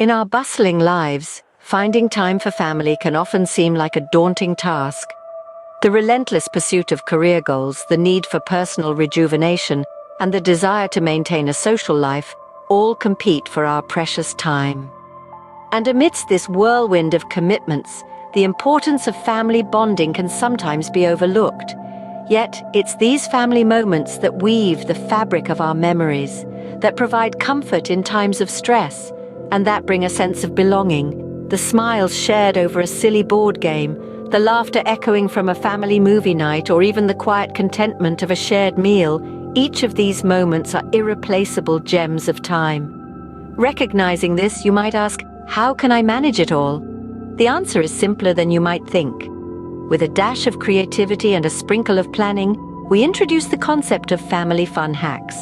In our bustling lives, finding time for family can often seem like a daunting task. The relentless pursuit of career goals, the need for personal rejuvenation, and the desire to maintain a social life all compete for our precious time. And amidst this whirlwind of commitments, the importance of family bonding can sometimes be overlooked. Yet, it's these family moments that weave the fabric of our memories, that provide comfort in times of stress, and that bring a sense of belonging. The smiles shared over a silly board game, the laughter echoing from a family movie night, or even the quiet contentment of a shared meal, each of these moments are irreplaceable gems of time. Recognizing this, you might ask, how can I manage it all? The answer is simpler than you might think. With a dash of creativity and a sprinkle of planning, we introduce the concept of family fun hacks.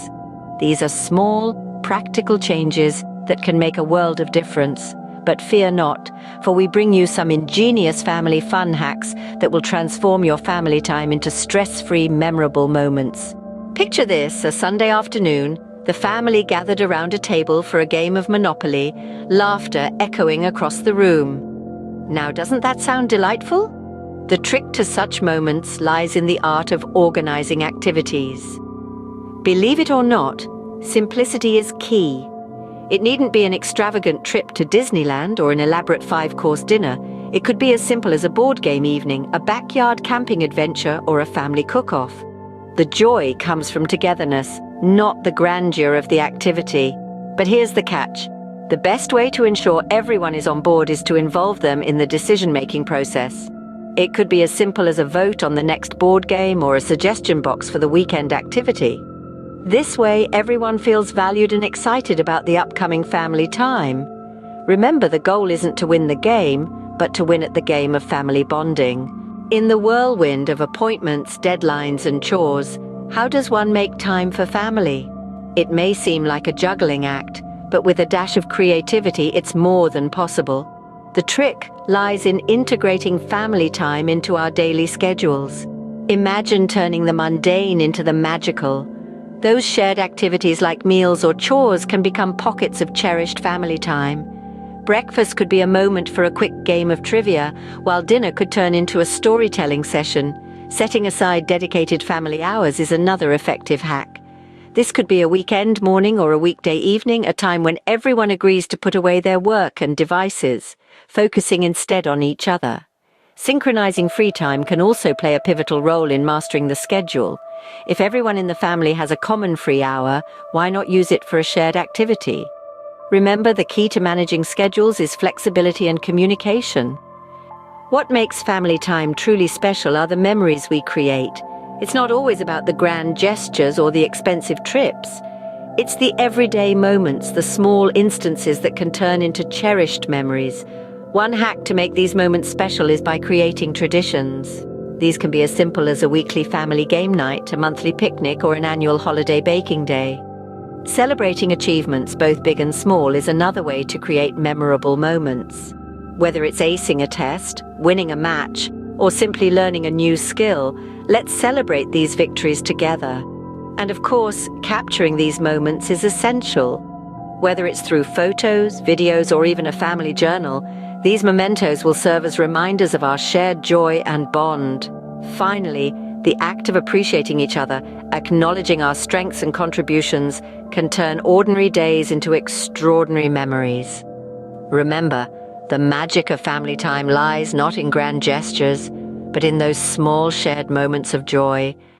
These are small, practical changes that can make a world of difference. But fear not, for we bring you some ingenious family fun hacks that will transform your family time into stress-free, memorable moments. Picture this, a Sunday afternoon, the family gathered around a table for a game of Monopoly, laughter echoing across the room. Now, doesn't that sound delightful? The trick to such moments lies in the art of organizing activities. Believe it or not, simplicity is key. It needn't be an extravagant trip to Disneyland or an elaborate 5-course dinner. It could be as simple as a board game evening, a backyard camping adventure, or a family cook-off. The joy comes from togetherness, not the grandeur of the activity. But here's the catch. The best way to ensure everyone is on board is to involve them in the decision-making process. It could be as simple as a vote on the next board game or a suggestion box for the weekend activity. This way, everyone feels valued and excited about the upcoming family time. Remember, the goal isn't to win the game, but to win at the game of family bonding. In the whirlwind of appointments, deadlines, and chores, how does one make time for family? It may seem like a juggling act, but with a dash of creativity, it's more than possible. The trick lies in integrating family time into our daily schedules. Imagine turning the mundane into the magical. Those shared activities like meals or chores can become pockets of cherished family time. Breakfast could be a moment for a quick game of trivia, while dinner could turn into a storytelling session. Setting aside dedicated family hours is another effective hack. This could be a weekend morning or a weekday evening, a time when everyone agrees to put away their work and devices, focusing instead on each other. Synchronizing free time can also play a pivotal role in mastering the schedule. If everyone in the family has a common free hour, why not use it for a shared activity? Remember, the key to managing schedules is flexibility and communication. What makes family time truly special are the memories we create. It's not always about the grand gestures or the expensive trips. It's the everyday moments, the small instances that can turn into cherished memories. One hack to make these moments special is by creating traditions. These can be as simple as a weekly family game night, a monthly picnic, or an annual holiday baking day. Celebrating achievements, both big and small, is another way to create memorable moments. Whether it's acing a test, winning a match, or simply learning a new skill, let's celebrate these victories together. And of course, capturing these moments is essential. Whether it's through photos, videos, or even a family journal, these mementos will serve as reminders of our shared joy and bond. Finally, the act of appreciating each other, acknowledging our strengths and contributions, can turn ordinary days into extraordinary memories. Remember, the magic of family time lies not in grand gestures, but in those small shared moments of joy,